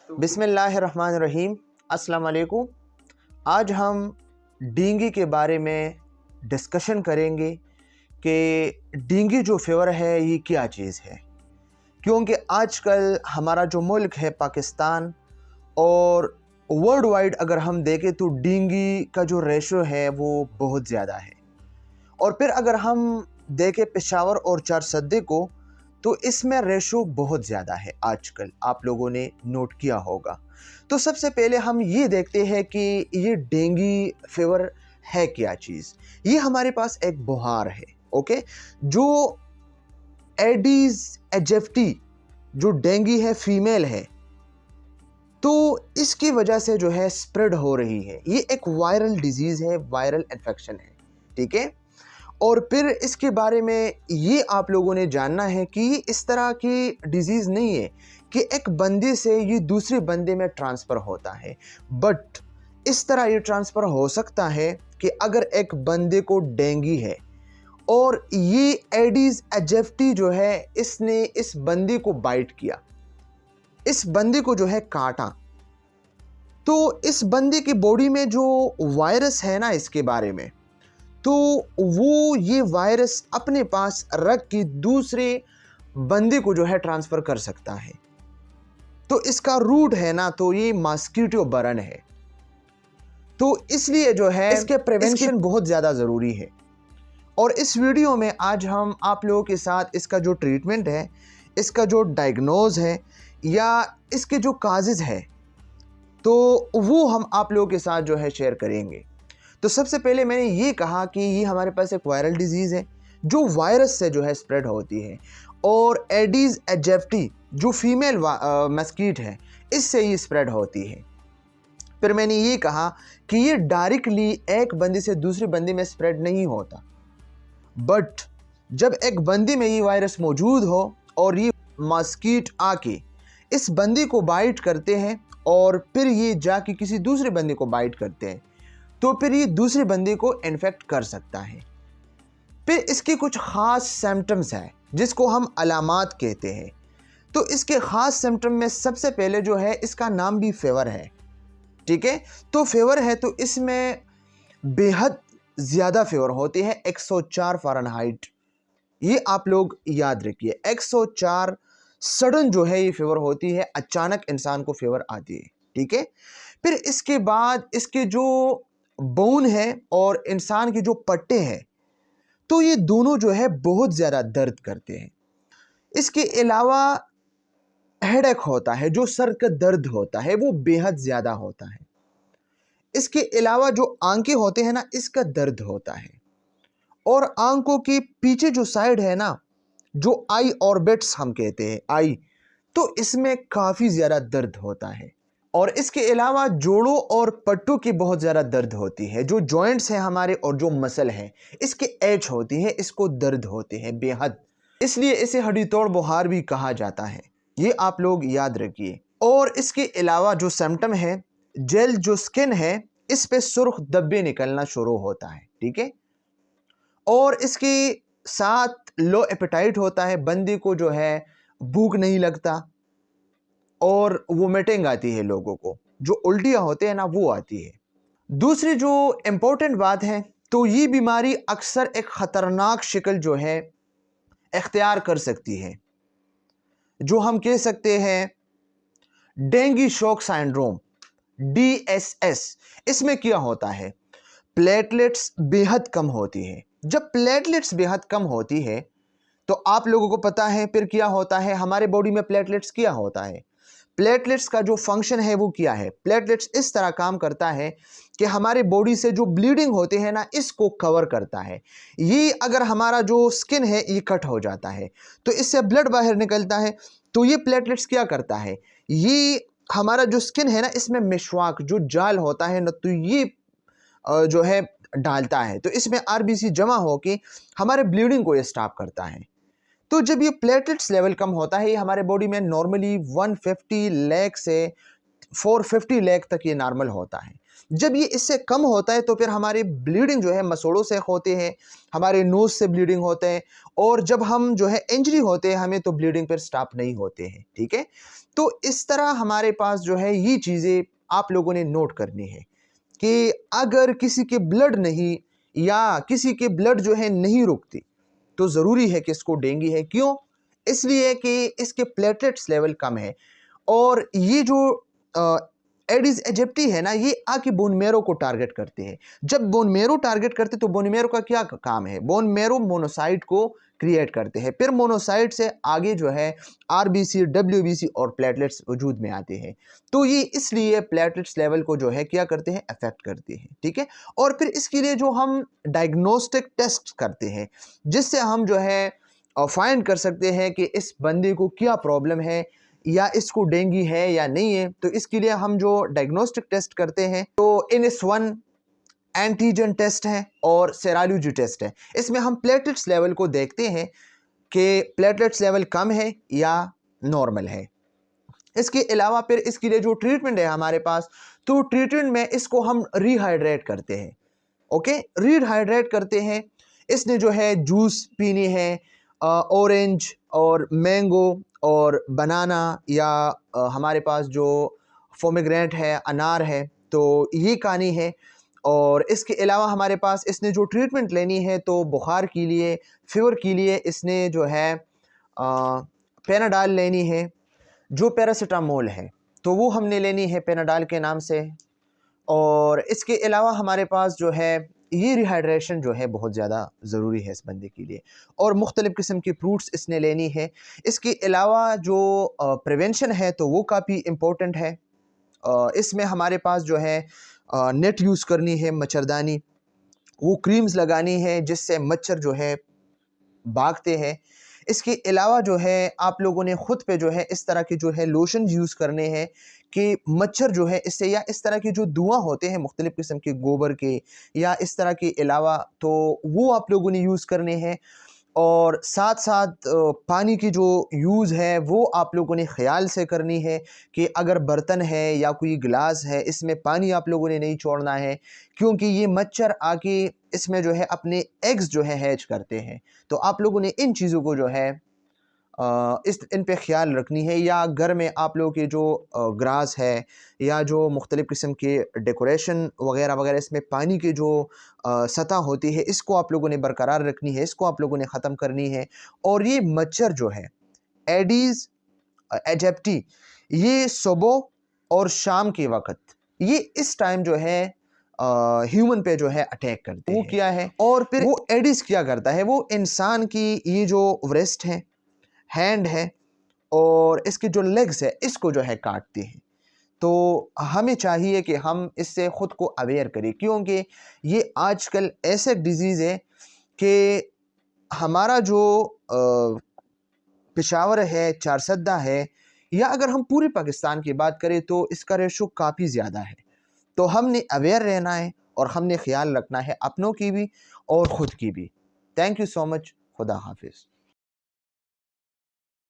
बिस्मिल्लाहिर्रहमानिर्रहीम। अस्सलाम वालेकुम। आज हम डेंगू के बारे में डिस्कशन करेंगे कि डेंगू जो फ़ीवर है ये क्या चीज़ है, क्योंकि आजकल हमारा जो मुल्क है पाकिस्तान और वर्ल्ड वाइड अगर हम देखें तो डेंगू का जो रेशो है वो बहुत ज़्यादा है। और फिर अगर हम देखें पेशावर और चारसद्दे को तो इसमें रेशो बहुत ज़्यादा है, आजकल आप लोगों ने नोट किया होगा। तो सबसे पहले हम ये देखते हैं कि ये डेंगू फीवर है क्या चीज़। ये हमारे पास एक बुखार है, ओके, जो एडीज एजिप्टी जो डेंगू है फीमेल है, तो इसकी वजह से जो है स्प्रेड हो रही है। ये एक वायरल डिजीज़ है, वायरल इन्फेक्शन है, ठीक है। और फिर इसके बारे में ये आप लोगों ने जानना है कि ये इस तरह की डिजीज़ नहीं है कि एक बंदे से ये दूसरे बंदे में ट्रांसफ़र होता है, बट इस तरह ये ट्रांसफ़र हो सकता है कि अगर एक बंदे को डेंगू है और ये एडीज एजिप्टी जो है इसने इस बंदे को बाइट किया, इस बंदे को जो है काटा, तो इस बंदे की बॉडी में जो वायरस है ना, इसके बारे में तो वो ये वायरस अपने पास रख के दूसरे बंदे को जो है ट्रांसफ़र कर सकता है। तो इसका रूट है ना, तो ये मॉस्किटो बर्न है। तो इसलिए जो है इसके प्रिवेंशन बहुत ज़्यादा ज़रूरी है। और इस वीडियो में आज हम आप लोगों के साथ इसका जो ट्रीटमेंट है, इसका जो डायग्नोज है या इसके जो काजेज़ है, तो वो हम आप लोगों के साथ जो है शेयर करेंगे। तो सबसे पहले मैंने ये कहा कि ये हमारे पास एक वायरल डिजीज़ है जो वायरस से जो है स्प्रेड होती है, और एडीज एजिप्टी जो फीमेल मस्कीट है इससे ये स्प्रेड होती है। फिर मैंने ये कहा कि ये डायरेक्टली एक बंदे से दूसरे बंदे में स्प्रेड नहीं होता, बट जब एक बंदे में ये वायरस मौजूद हो और ये मस्कीट आके इस बंदे को बाइट करते हैं और फिर ये जाके किसी दूसरे बंदे को बाइट करते हैं, तो फिर ये दूसरे बंदे को इन्फेक्ट कर सकता है। फिर इसके कुछ ख़ास सिम्टम्स हैं जिसको हम अलामात कहते हैं। तो इसके ख़ास सिम्टम में सबसे पहले जो है, इसका नाम भी फीवर है, ठीक है। तो फीवर है तो इसमें बेहद ज़्यादा फीवर होती है, 104 फ़ारेनहाइट। ये आप लोग याद रखिए, 104 सडन जो है ये फीवर होती है, अचानक इंसान को फीवर आती है, ठीक है। फिर इसके बाद इसके जो बोन है और इंसान के जो पट्टे हैं, तो ये दोनों जो है बहुत ज़्यादा दर्द करते हैं। इसके अलावा हेडेक होता है, जो सर का दर्द होता है वो बेहद ज़्यादा होता है। इसके अलावा जो आंखें होते हैं ना, इसका दर्द होता है। और आंखों के पीछे जो साइड है ना, जो आई ऑर्बिट्स हम कहते हैं, आई, तो इसमें काफ़ी ज़्यादा दर्द होता है। और इसके अलावा जोड़ों और पट्टों की बहुत ज़्यादा दर्द होती है। जो जॉइंट्स हैं हमारे और जो मसल है इसके एच होती है, इसको दर्द होते हैं बेहद, इसलिए इसे हड्डी तोड़ बुखार भी कहा जाता है। ये आप लोग याद रखिए। और इसके अलावा जो सिम्टम है, जेल जो स्किन है इस पे सुर्ख धब्बे निकलना शुरू होता है, ठीक है। और इसके साथ लो एपेटाइट होता है, बंदे को जो है भूख नहीं लगता और वोमिटिंग आती है, लोगों को जो उल्टियाँ होते हैं ना वो आती है। दूसरी जो इम्पोर्टेंट बात है, तो ये बीमारी अक्सर एक ख़तरनाक शक्ल जो है इख्तियार कर सकती है, जो हम कह सकते हैं डेंगू शॉक सिंड्रोम, DSS। इसमें क्या होता है, प्लेटलेट्स बेहद कम होती है। जब प्लेटलेट्स बेहद कम होती है तो आप लोगों को पता है फिर क्या होता है, हमारे बॉडी में प्लेटलेट्स क्या होता है, प्लेटलेट्स का जो फंक्शन है वो क्या है। प्लेटलेट्स इस तरह काम करता है कि हमारे बॉडी से जो ब्लीडिंग होते हैं ना, इसको कवर करता है। ये अगर हमारा जो स्किन है ये कट हो जाता है तो इससे ब्लड बाहर निकलता है, तो ये प्लेटलेट्स क्या करता है, ये हमारा जो स्किन है ना इसमें मिशवाक जो जाल होता है ना, तो ये जो है डालता है, तो इसमें RBC जमा होके हमारे ब्लीडिंग को ये स्टॉप करता है। तो जब ये प्लेटलेट्स लेवल कम होता है, ये हमारे बॉडी में नॉर्मली 150 लाख से 450 लाख तक ये नॉर्मल होता है। जब ये इससे कम होता है तो फिर हमारी ब्लीडिंग जो है मसोड़ों से होते हैं, हमारे नोज़ से ब्लीडिंग होते हैं, और जब हम जो है इंजरी होते हैं हमें, तो ब्लीडिंग फिर स्टॉप नहीं होते हैं, ठीक है। तो इस तरह हमारे पास जो है ये चीज़ें आप लोगों ने नोट करनी है कि अगर किसी के ब्लड नहीं या किसी के ब्लड जो है नहीं रुकती तो ज़रूरी है कि इसको डेंगू है। क्यों? इसलिए कि इसके प्लेटलेट्स लेवल कम है और ये जो एडिस एजिप्टी है ना, ये आके बोन मेरो को टारगेट करते हैं। जब बोन मेरो टारगेट करते तो बोन मेरो का क्या काम है? बोन मेरो मोनोसाइट को क्रिएट करते हैं, फिर मोनोसाइट से आगे जो है आरबीसी, डब्ल्यूबीसी और प्लेटलेट्स वजूद में आते हैं। तो ये इसलिए प्लेटलेट्स लेवल को जो है क्या करते हैं? अफेक्ट करते हैं, ठीक है। और फिर इसके लिए जो हम डायग्नोस्टिक टेस्ट करते हैं, जिससे हम जो है फाइंड कर सकते हैं कि इस बंदे को क्या प्रॉब्लम है या इसको डेंगू है या नहीं है। तो इसके लिए हम जो डायग्नोस्टिक टेस्ट करते हैं तो NS1 एंटीजन टेस्ट है और सेरालॉजी टेस्ट है। इसमें हम प्लेटलेट्स लेवल को देखते हैं कि प्लेटलेट्स लेवल कम है या नॉर्मल है। इसके अलावा फिर इसके लिए जो ट्रीटमेंट है हमारे पास, तो ट्रीटमेंट में इसको हम रिहाइड्रेट करते हैं। ओके, रिहाइड्रेट करते हैं। इसने जो है जूस पीनी है, ऑरेंज और मैंगो और बनाना या हमारे पास जो पोमेग्रेनेट है, अनार है, तो ये खानी है। और इसके अलावा हमारे पास इसने जो ट्रीटमेंट लेनी है तो बुखार के लिए, फीवर के लिए इसने जो है पेनाडाल लेनी है। जो पैरासीटामोल है तो वो हमने लेनी है पेनाडाल के नाम से। और इसके अलावा हमारे पास जो है ये रिहाइड्रेशन जो है बहुत ज़्यादा ज़रूरी है इस बंदे के लिए। और मुख्तलिफ़ किस्म की फ्रूट्स इसने लेनी है। इसके अलावा जो प्रिवेंशन है तो वो काफ़ी इम्पोर्टेंट है। इसमें हमारे पास जो है नेट यूज़ करनी है, मच्छरदानी, वो क्रीम्स लगानी है जिससे मच्छर जो है भागते हैं। इसके अलावा जो है आप लोगों ने ख़ुद पे जो है इस तरह के जो है लोशन यूज़ करने हैं कि मच्छर जो है इससे, या इस तरह के जो धुआं होते हैं मुख्तलिफ़ किस्म के गोबर के या इस तरह के अलावा, तो वो आप लोगों ने यूज़ करने हैं। और साथ साथ पानी की जो यूज़ है वो आप लोगों ने ख़याल से करनी है कि अगर बर्तन है या कोई गिलास है इसमें पानी आप लोगों ने नहीं छोड़ना है, क्योंकि ये मच्छर आके इसमें जो है अपने एग्स जो है हैच करते हैं। तो आप लोगों ने इन चीज़ों को जो है इन पे ख्याल रखनी है। या घर में आप लोगों के जो ग्रास है या जो मुख्तलिफ़ किस्म के डेकोरेशन वगैरह वगैरह, इसमें पानी की जो सतह होती है इसको आप लोगों ने बरकरार रखनी है, इसको आप लोगों ने ख़त्म करनी है। और ये मच्छर जो है एडीज़ एजिप्टी, ये सुबह और शाम के वक़्त ये इस टाइम जो है ह्यूमन पे जो है अटैक करते हैं। वो क्या है, और फिर वो एडिस क्या करता है, वो इंसान की ये जो व्रिस्ट है, हैंड है और इसके जो लेग्स है इसको जो है काटते हैं। तो हमें चाहिए कि हम इससे ख़ुद को अवेयर करें, क्योंकि ये आजकल ऐसे डिज़ीज़ है कि हमारा जो पेशावर है, चारसद्दा है, या अगर हम पूरे पाकिस्तान की बात करें तो इसका रेशो काफ़ी ज़्यादा है। तो हमने अवेयर रहना है और हमने ख्याल रखना है अपनों की भी और ख़ुद की भी। Thank you so much. खुदा हाफिज़।